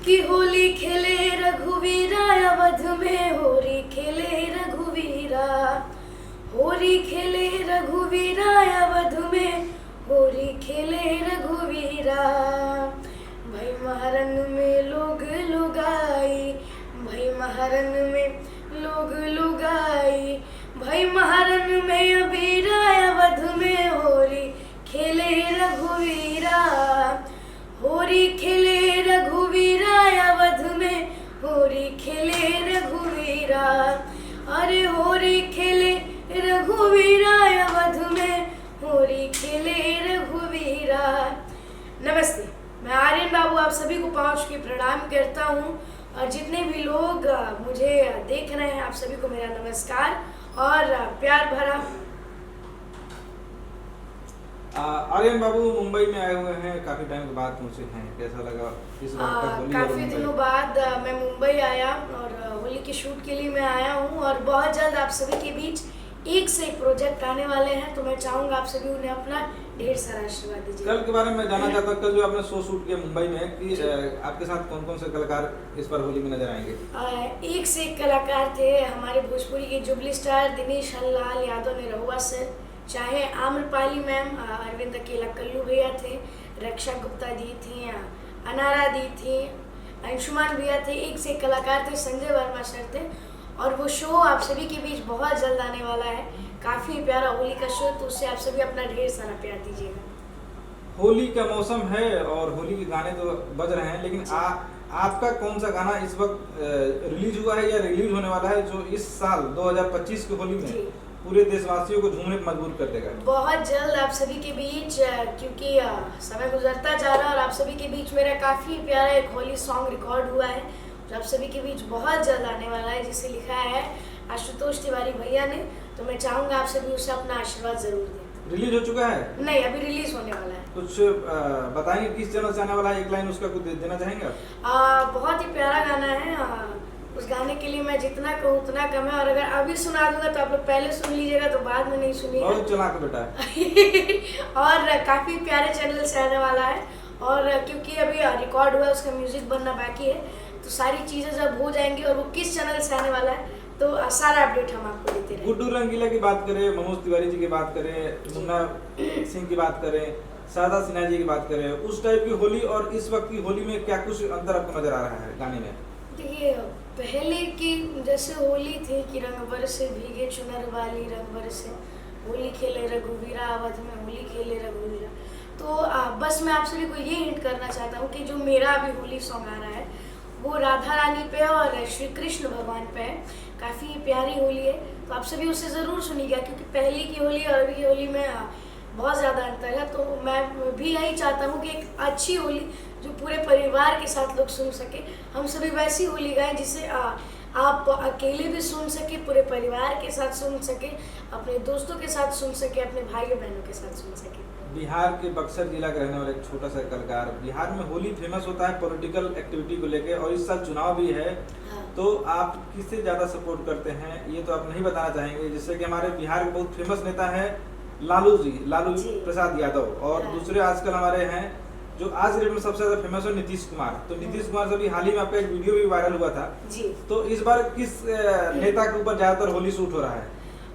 कि होली खेले रघुवीरा अवध में होली खेले रघुवीरा, होली खेले रघुवीरा अवध में होली खेले रघुवीरा। भाई महारन में लोग लुगाई, भाई महारन में लोग लुगाई, भाई महारन में अबीरा अवध में होली खेले रघुवीरा, होली खेले रघुवीरा अवध में होली खेले रघुवीरा। अरे होली खेले रघुवीरा अवध में होली खेले रघुवीरा। नमस्ते, मैं आर्यन बाबू आप सभी को पाँच के प्रणाम करता हूँ और जितने भी लोग मुझे देख रहे हैं आप सभी को मेरा नमस्कार और प्यार भरा। आर्यन बाबू मुंबई में आए हुए हैं, काफी टाइम के बाद पहुंचे हैं, कैसा लगा इस बार तक होली? काफी दिनों बाद मैं मुंबई आया और होली के शूट के लिए मैं आया हूं और बहुत जल्द आप सभी के बीच एक से एक प्रोजेक्ट आने वाले हैं, तो मैं चाहूंगा आप सभी उन्हें अपना ढेर सारा आशीर्वाद दीजिए। कल के बारे में जानना चाहता हूँ, कल जो आपने शो शूट किया मुंबई में कि आपके साथ कौन कौन से कलाकार इस बार होली में नजर आएंगे? एक से एक कलाकार थे हमारे भोजपुरी के जुबली स्टार दिनेश हल्लाल यादव ने रहुआ सर, चाहे आम्रपाली मैम, अरविंद अकेला कल्लू भैया थे, रक्षा गुप्ता दी थी, अनारा दी थी, अंशुमान भैया थे, एक से एक कलाकार थे, संजय वर्मा सर थे। और वो शो आप सभी के बीच बहुत जल्द आने वाला है, काफ़ी प्यारा होली का शो, तो उससे आप सभी अपना ढेर सारा प्यार दीजिएगा। होली का मौसम है और होली के गाने तो बज रहे हैं, लेकिन आपका कौन सा गाना इस वक्त रिलीज हुआ है या रिलीज होने वाला है जो इस साल 2025 की होली में पूरे देशवासियों को झूमने पर मजबूर कर देगा? बहुत जल्द आप सभी के बीच, क्योंकि समय गुजरता जा रहा है और आप सभी के बीच मेरा काफ़ी प्यारा एक होली सॉन्ग रिकॉर्ड हुआ है जो आप सभी के बीच बहुत जल्द आने वाला है, जिसे लिखा है आशुतोष तिवारी भैया ने। तो मैं चाहूँगा आप सभी उसे अपना आशीर्वाद जरूर दें। रिलीज हो चुका है? नहीं, अभी रिलीज होने वाला है। कुछ बताएंगे किस चैनल से आने वाला है? एक लाइन उसका कुछ देना चाहेंगे? बहुत ही प्यारा गाना है, उस गाने के लिए मैं जितना कहूँ उतना कम है, और अगर अभी सुना दूंगा तो आप लोग पहले सुन लीजिएगा तो बाद में नहीं सुनिएगा। बहुत चालाक बेटा है। और काफ़ी प्यारे चैनल से आने वाला है, और क्योंकि अभी रिकॉर्ड हुआ है, उसका म्यूजिक बनना बाकी है, तो सारी चीज़ें जब हो जाएंगी और वो किस चैनल से आने वाला है तो सारा अपडेट हम आपको देते रहेंगे। गुड्डू रंगीला की बात करें, मनोज तिवारी जी की बात करें, मुन्ना सिंह की बात करें, शारदा सिन्हा जी की बात करें, उस टाइप की होली और इस वक्त की होली में क्या कुछ अंतर आपको नजर आ रहा है गाने में? देखिए, पहले की जैसे होली थी कि रंग बरसे भीगे चुनर वाली रंग बरसे, होली खेले रघुवीरा अवध में होली खेले रघुवीरा, तो बस मैं आप सभी को ये हिंट करना चाहता हूँ कि जो मेरा अभी होली सॉन्ग आ रहा है वो राधा रानी पे और श्री कृष्ण भगवान पे है। काफ़ी प्यारी होली है, तो आप सभी उसे ज़रूर सुनिएगा, क्योंकि पहले की होली और अभी की होली में बहुत ज़्यादा अंतर है। तो मैं भी यही चाहता हूँ कि एक अच्छी होली जो पूरे परिवार के साथ लोग सुन सके, हम सभी वैसी होली गाएं जिसे आप अकेले भी सुन सके, पूरे परिवार के साथ सुन सके, अपने दोस्तों के साथ सुन सके, अपने भाइयों बहनों के साथ सुन सके। बिहार के बक्सर जिला का रहने वाला एक छोटा सा कलाकार, बिहार में होली फेमस होता है पॉलिटिकल एक्टिविटी को लेके, और इस साल चुनाव भी है। हाँ। तो आप किससे ज़्यादा सपोर्ट करते हैं ये तो आप नहीं बताना चाहेंगे? जैसे कि हमारे बिहार के बहुत फेमस नेता है लालू प्रसाद यादव, और हाँ। दूसरे आजकल हमारे हैं जो आज के डेट में सबसे ज्यादा फेमस है नीतीश कुमार। तो नीतीश कुमार से भी हाल ही में आपका एक वीडियो भी वायरल हुआ था जी। तो इस बार किस नेता के ऊपर ज्यादातर होली शूट हो रहा है?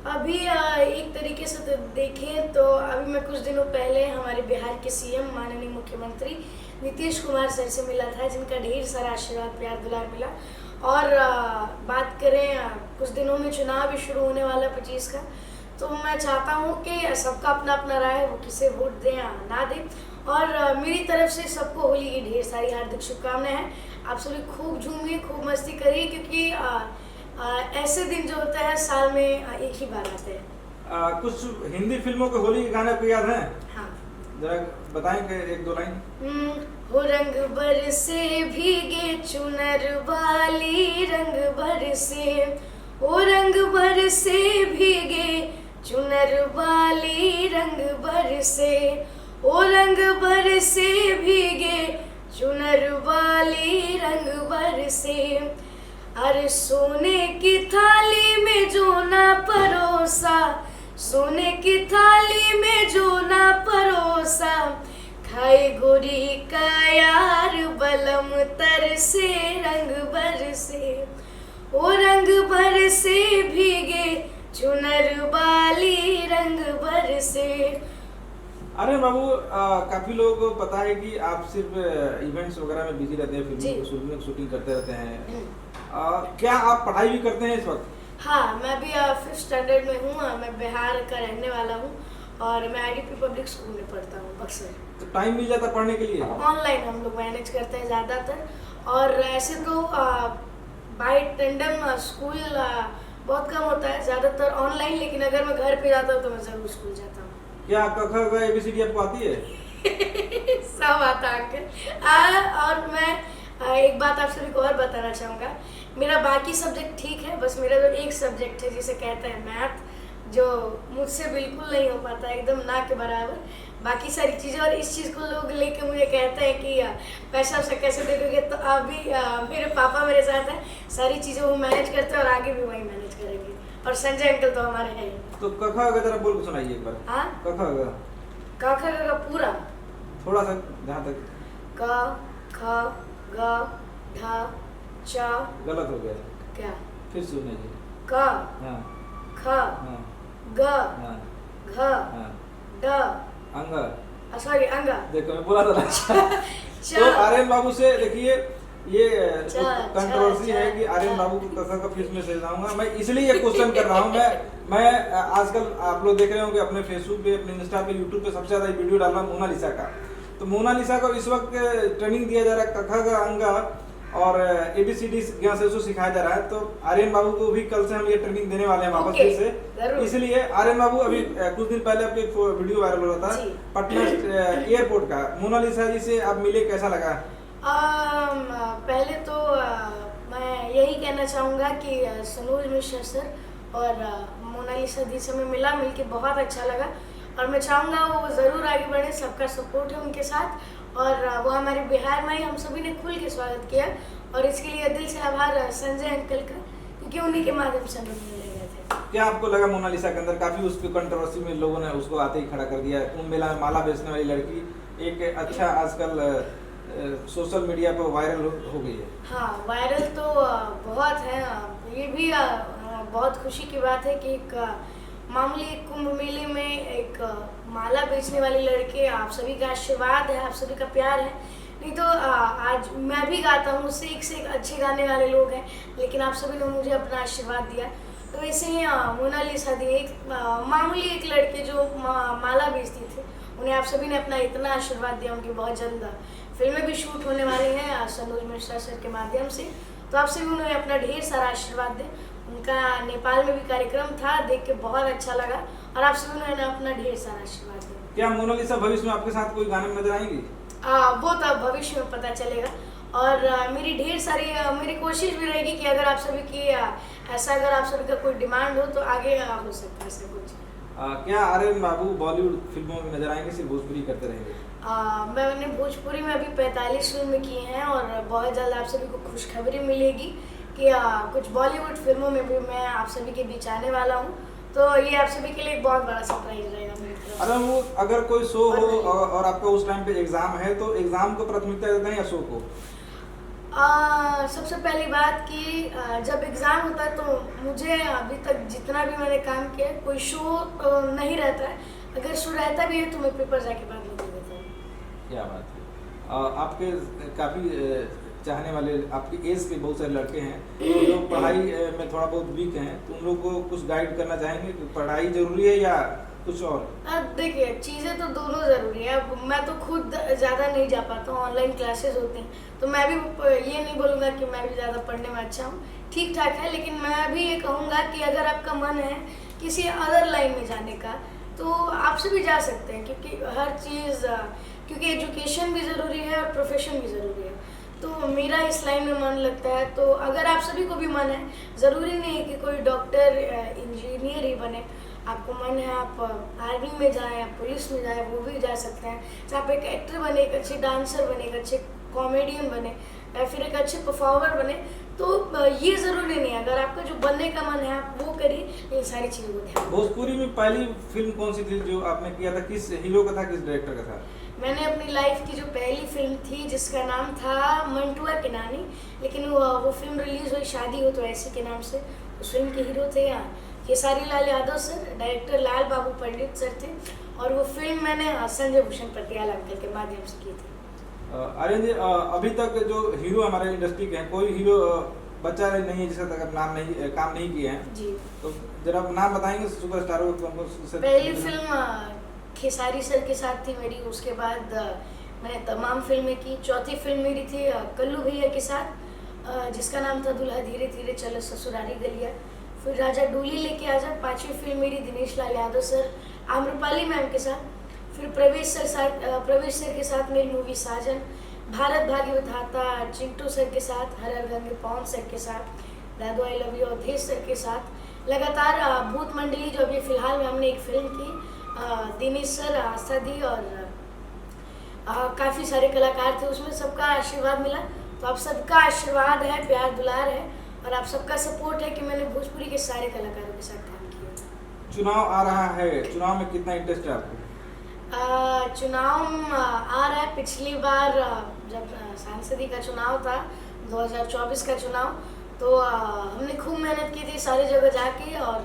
अभी एक तरीके से तो देखें तो अभी मैं कुछ दिनों पहले हमारे बिहार के सीएम माननीय मुख्यमंत्री नीतीश कुमार सर से मिला था, जिनका ढेर सारा आशीर्वाद प्यार दुलार मिला। और बात करें कुछ दिनों में चुनाव भी शुरू होने वाला 25 का, तो मैं चाहता हूँ कि सबका अपना अपना राय है, वो किसे वोट दें या ना दें। और मेरी तरफ से सबको होली की ढेर सारी हार्दिक शुभकामनाएं हैं। आप सभी खूब झूमिए, खूब मस्ती करिए, क्योंकि ऐसे दिन जो होते हैं साल में एक ही बार आते हैं। कुछ हिंदी फिल्मों के होली के गाने आपको याद हैं? हाँ, जरा बताएंगे एक दो लाइन। हो रंग बरसे भीगे चुनर वाली रंग बरसे, ओ रंग बरसे भीगे चुनर वाली रंग बरसे, ओ रंग बरसे भीगे चुनर वाली रंग बरसे। अरे सोने की थाली में जो ना परोसा, सोने की थाली में जो ना परोसा, हाय गोरी का यार बलम तर से रंग बरसे, ओ रंग बरसे भीगे चुनर वाली रंग बरसे। अरे बाबू, काफी लोग को पता है कि आप सिर्फ इवेंट्स वगैरह में बिजी रहते हैं, फिल्मों की शूटिंग करते रहते हैं। क्या आप पढ़ाई भी करते हैं इस वक्त? हाँ, मैं भी 5th स्टैंडर्ड में हूँ। मैं बिहार का रहने वाला हूँ और मैं IDP पब्लिक स्कूल में पढ़ता हूँ बक्सर। तो टाइम मिल जाता पढ़ने के लिए? ऑनलाइन हम लोग मैनेज करते हैं ज़्यादातर, और ऐसे तो बाय टेंडम स्कूल बहुत कम होता है, ज़्यादातर ऑनलाइन। लेकिन अगर मैं घर पे जाता हूँ तो मैं ज़रूर स्कूल जाता हूँ। क्या क ख ग ABCD आपको आती है? सब आता है अंकल। और मैं एक बात आप सभी को और बताना चाहूँगा, मेरा बाकी सब्जेक्ट ठीक है, बस मेरा जो एक सब्जेक्ट है जिसे कहते हैं मैथ, जो मुझसे बिल्कुल नहीं हो पाता, एकदम ना के बराबर। बाकी सारी चीज़ें, और इस चीज़ को लोग लेके मुझे कहते हैं कि पैसा वैसा कैसे दे दोगे, तो अभी मेरे पापा मेरे साथ हैं, सारी चीज़ें वो मैनेज करते हैं और आगे भी वही मैनेज करेंगे। और संजय अंकल तो हमारे हैं। तो क ख ग जरा बोल के सुनाइए एक बार। हाँ, क ख ग का ख ग पूरा, थोड़ा सा, जहाँ तक। क ख ग ढ च। गलत हो गया, क्या? फिर सुनिए। क हाँ ख हाँ ग हाँ घ हाँ। ड, अंग, सॉरी अंग, देखो मैं बोला था। च। तो आर्यन बाबू से देखिए, ये च, कंट्रोवर्सी च, है कि आर्यन बाबू को कखा का फिर में से जाऊंगा। मैं इसलिए ये क्वेश्चन कर रहा हूँ। मैं आजकल आप लोग देख रहे होंगे अपने फेसबुक पे, अपने इंस्टा पे, यूट्यूब पे सबसे ज्यादा वीडियो डाल रहा हूँ मोनालिसा का। तो मोनालिसा को इस वक्त ट्रेनिंग दिया जा रहा है, कखा का अंग और ABCD यहाँ से उसको सिखाया जा रहा है। तो आर्यन बाबू को भी कल से हम ये ट्रेनिंग देने वाले हैं वापस फिर से। इसलिए आर्यन बाबू, अभी कुछ दिन पहले आपके वीडियो वायरल हो रहा था पटना एयरपोर्ट का, मोनालिसा जी से आप मिले, कैसा लगा? पहले तो मैं यही कहना चाहूँगा कि सनोज मिश्रा सर और मोनालिसा दी से मैं मिल के बहुत अच्छा लगा, और मैं चाहूँगा वो ज़रूर आगे बढ़े। सबका सपोर्ट है उनके साथ, और वो हमारे बिहार में ही हम सभी ने खुल के स्वागत किया, और इसके लिए दिल से आभार संजय अंकल का, क्योंकि उन्हीं के माध्यम से हम मिले गए थे। क्या आपको लगा मोनालिसा के अंदर? काफी उसकी कंट्रोवर्सी में लोगों ने उसको आते ही खड़ा कर दिया। कुंभ मेला में माला बेचने वाली लड़की एक अच्छा आजकल सोशल मीडिया पर वायरल हो गई है। हाँ, वायरल तो बहुत है। ये भी बहुत खुशी की बात है कि एक मामूली कुंभ मेले में एक माला बेचने वाली लड़के, आप सभी का आशीर्वाद है, आप सभी का प्यार है। नहीं तो आज मैं भी गाता हूँ, मुझसे एक से एक अच्छे गाने वाले लोग हैं, लेकिन आप सभी ने मुझे अपना आशीर्वाद दिया। तो वैसे ही मोनालिसा दी एक मामूली एक लड़के जो माला बेचती थी, उन्हें आप सभी ने अपना इतना आशीर्वाद दिया। उनकी बहुत जल्द फिल्में भी शूट होने वाली हैं सनोज मिश्रा सर के माध्यम से, तो आप सभी उन्हें अपना ढेर सारा आशीर्वाद दें। उनका नेपाल में भी कार्यक्रम था, देख के बहुत अच्छा लगा, और आप सभी उन्हें अपना ढेर सारा आशीर्वाद दें। क्या मोनालिसा भविष्य में आपके साथ कोई गाने में नजर आएंगी? वो तो भविष्य में पता चलेगा, और मेरी ढेर सारी मेरी कोशिश भी रहेगी कि अगर आप सभी की ऐसा अगर आप सभी का कोई डिमांड हो तो आगे हो सकता है ऐसा कुछ। क्या आर्यन बाबू बॉलीवुड फिल्मों में नजर आएंगे, सिर्फ भोजपुरी करते रहेंगे? मैंने भोजपुरी में अभी 45 फिल्में की हैं, और बहुत जल्द आप सभी को खुशखबरी मिलेगी कि कुछ बॉलीवुड फिल्मों में भी मैं आप सभी के बीच आने वाला हूँ। तो ये आप सभी के लिए एक बहुत बड़ा सरप्राइज रहेगा मेरी तरफ। अरे वो अगर कोई शो हो और आपका उस टाइम पे एग्जाम है, तो एग्जाम को प्राथमिकता देते हैं या शो को? सबसे पहली बात कि जब एग्ज़ाम होता है तो मुझे अभी तक जितना भी मैंने काम किया, कोई शो नहीं रहता है। अगर शो रहता भी है तो मैं पेपर जाके बाद में दे देता हूँ। क्या बात है। आपके काफ़ी चाहने वाले, आपकी एज के बहुत सारे लड़के हैं जो पढ़ाई में थोड़ा बहुत वीक हैं, तो उन लोग को कुछ गाइड करना चाहेंगे कि पढ़ाई जरूरी है या कुछ और? अब देखिए, चीज़ें तो दोनों ज़रूरी है। अब मैं तो खुद ज़्यादा नहीं जा पाता हूँ, ऑनलाइन क्लासेस होते हैं, तो मैं भी ये नहीं बोलूँगा कि मैं भी ज़्यादा पढ़ने में अच्छा हूँ, ठीक ठाक है। लेकिन मैं भी ये कहूँगा कि अगर आपका मन है किसी अदर लाइन में जाने का, तो आप से भी जा सकते हैं, क्योंकि हर चीज़, क्योंकि एजुकेशन भी ज़रूरी है और प्रोफेशन भी ज़रूरी है। तो मेरा इस लाइन में मन लगता है, तो अगर आप सभी को भी मन है, ज़रूरी नहीं है कि कोई डॉक्टर इंजीनियर ही बने। आपको मन है आप आर्मी में जाएं, आप पुलिस में जाएं, वो भी जा सकते हैं। चाहे आप एक एक्टर बने, एक अच्छे डांसर बने, एक अच्छे कॉमेडियन बने, या फिर एक अच्छे परफॉर्मर बने, तो ये ज़रूरी नहीं है। अगर आपका जो बनने का मन है आप वो करिए, इन सारी चीज़ों को ध्यान। भोजपुरी में पहली फिल्म कौन सी थी जो आपने किया था? किस हीरो का था, किस डायरेक्टर का था? मैंने अपनी लाइफ की जो पहली फिल्म थी जिसका नाम था मंटुआ के नानी, लेकिन वो फिल्म रिलीज हुई शादी हो तो ऐसी के नाम से। उस फिल्म के हीरो थे खेसारी लाल यादव सर, डायरेक्टर लाल बाबू पंडित सर थे, और वो फिल्म मैंने संजय भूषण पटियाला अंकल के माध्यम से की थी। आर्यन जी, अभी तक जो हीरो हमारे इंडस्ट्री के हैं, कोई हीरो बच्चा नहीं है जिसका तक काम नहीं किए हैं जी। तो जरा नाम बताएंगे सुपरस्टारों को। पहली फिल्म खेसारी सर के साथ थी मेरी, उसके बाद मैंने तमाम फिल्में की। चौथी फिल्म मेरी थी कल्लू भैया के साथ, जिसका नाम था दूल्हा धीरे धीरे चलो ससुरारी गलिया। फिर राजा डोली लेके आजा, पांचवी फिल्म मेरी दिनेश लाल यादव सर, आम्रपाली मैम के साथ। फिर प्रवेश सर के साथ मेरी मूवी साजन, भारत भाग्य विधाता चिंटू सर के साथ, हर हर गंगे पवन सर के साथ, दादू I love you Awadhesh sir के साथ। लगातार भूत मंडली जो अभी फिलहाल में हमने एक फिल्म की, दिनेश सर, आस्था दी और काफ़ी सारे कलाकार थे उसमें, सबका आशीर्वाद मिला। तो आप सबका आशीर्वाद है, प्यार दुलार है और आप सबका सपोर्ट है कि मैंने भोजपुरी के सारे कलाकारों के साथ काम किया। चुनाव आ रहा है, चुनाव में कितना इंटरेस्ट है आपको? चुनाव आ रहा है। पिछली बार जब सांसदी का चुनाव था 2024 का चुनाव, तो हमने खूब मेहनत की थी सारी जगह जाके, और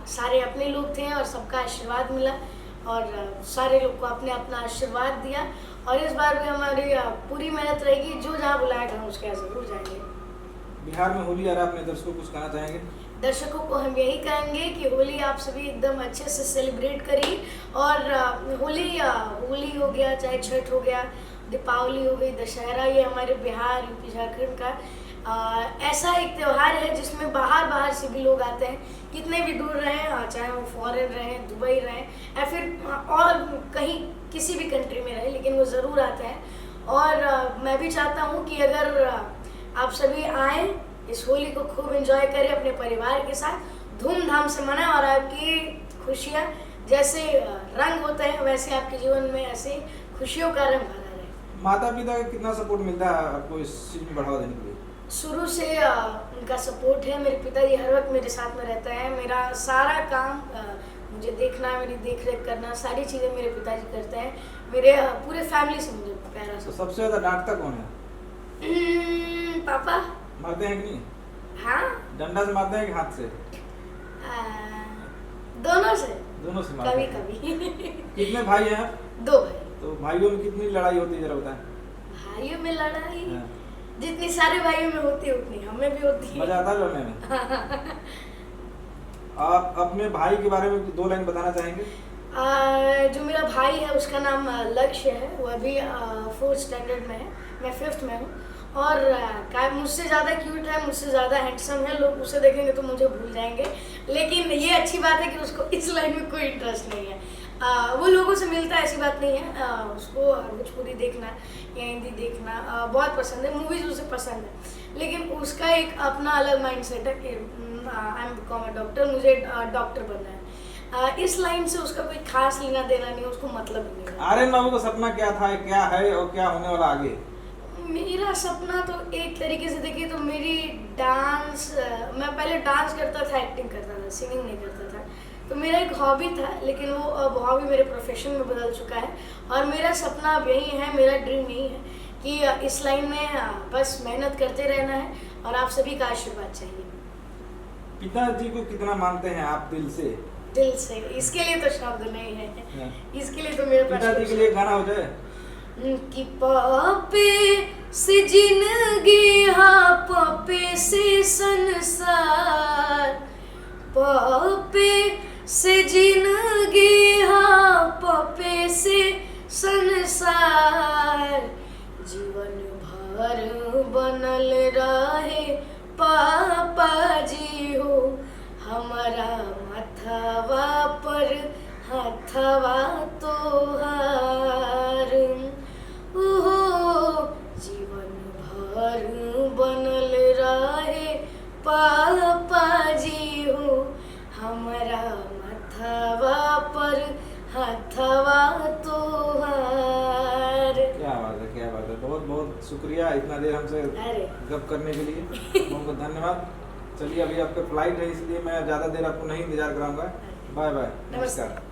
सारे अपने लोग थे और सबका आशीर्वाद मिला और सारे लोग को अपने अपना आशीर्वाद दिया। और इस बार भी हमारी पूरी मेहनत रहेगी, जो जहाँ बुलाएगा हम उसके यहाँ जरूर जाएंगे। बिहार में होली आ रहा है, अपने दर्शकों को कुछ कहना चाहेंगे? दर्शकों को हम यही कहेंगे कि होली आप सभी एकदम अच्छे से सेलिब्रेट करिए। और होली हो गया, चाहे छठ हो गया, दीपावली हो गई, दशहरा, ये हमारे बिहार यूपी झारखंड का ऐसा एक त्यौहार है जिसमें बाहर से भी लोग आते हैं, कितने भी दूर रहें, चाहे वो फॉरेन रहें, दुबई रहें या फिर और कहीं किसी भी कंट्री में रहें, लेकिन वो ज़रूर आते हैं। और मैं भी चाहता हूँ कि अगर आप सभी आएँ, इस होली को खूब एंजॉय करें अपने परिवार के साथ, धूमधाम से मनाएं और आपकी खुशियाँ जैसे रंग होते हैं वैसे आपके जीवन में ऐसे खुशियों का रंग भरा रहे। माता पिता का कितना सपोर्ट मिलता है आपको इस चीज़ में बढ़ावा देने के लिए? शुरू से उनका सपोर्ट है। मेरे पिताजी हर वक्त मेरे साथ में रहते हैं। मेरा सारा काम मुझे देखना, मेरी देख रेख करना, सारी चीज़ें मेरे पिताजी करते हैं। मेरे पूरे फैमिली से मुझे प्यारा। तो सबसे ज़्यादा डांटता कौन है? पापा। मारते हैं कि नहीं? हाँ। डंडा से मारते हैं कि हाथ से? दोनों से। दोनों से मारते हैं। कभी कितने भाई हैं? 2 भाई। तो भाइयों में कितनी लड़ाई होती है जरा बताएं? भाइयों में लड़ाई जितनी सारे भाइयों में होती है उतनी हमें भी होती है। मजा आता है लड़ने में? आप अपने भाई के बारे में 2 लाइन बताना चाहेंगे? जो मेरा भाई है उसका नाम लक्ष्य है, वो अभी 4th स्टैंडर्ड में है, मैं 5th में हूँ। और मुझसे ज़्यादा क्यूट है, मुझसे ज़्यादा हैंडसम है। लोग उसे देखेंगे तो मुझे भूल जाएंगे, लेकिन ये अच्छी बात है कि उसको इस लाइन में कोई इंटरेस्ट नहीं है। वो लोगों से मिलता है, ऐसी बात नहीं है। उसको भोजपुरी देखना या हिंदी देखना बहुत पसंद है, मूवीज़ उसे पसंद है, लेकिन उसका एक अपना अलग माइंड सेट है कि I am become a doctor, मुझे डॉक्टर बनना है। इस लाइन से उसका कोई खास लेना देना नहीं, उसको मतलब ही नहीं है। आर्यन बाबू का सपना क्या था, क्या है और क्या होने वाला आगे? मेरा सपना तो एक तरीके से देखिए तो मेरी मैं पहले डांस करता था, एक्टिंग करता था, सिंगिंग नहीं करता था। तो मेरा एक हॉबी था, लेकिन वो अब हॉबी मेरे प्रोफेशन में बदल चुका है। और मेरा सपना अब यही है, मेरा ड्रीम यही है कि इस लाइन में बस मेहनत करते रहना है और आप सभी का आशीर्वाद चाहिए। पिताजी को कितना मानते हैं आप दिल से? दिल से, इसके लिए तो शब्द नहीं है। इसके लिए तो मेरे पास पिताजी के लिए गाना हो जाए कि पापे से जिंदगी, हाँ पापे से संसार, पापे से जिंदगी, हाँ पापे से संसार, जीवन भर बनल रहे पापा जी हो, हमारा माथवा पर हाथवा तोहार, जीवन भर बनल रहे पापा जी हो, हमारा माथवा पर हाथवा तोहार। क्या बात है, क्या बात है। बहुत बहुत शुक्रिया इतना देर हमसे गप करने के लिए, बहुत बहुत धन्यवाद। चलिए अभी आपका फ्लाइट है इसलिए मैं ज़्यादा देर आपको नहीं इंतजार कराऊंगा। बाय बाय, नमस्कार।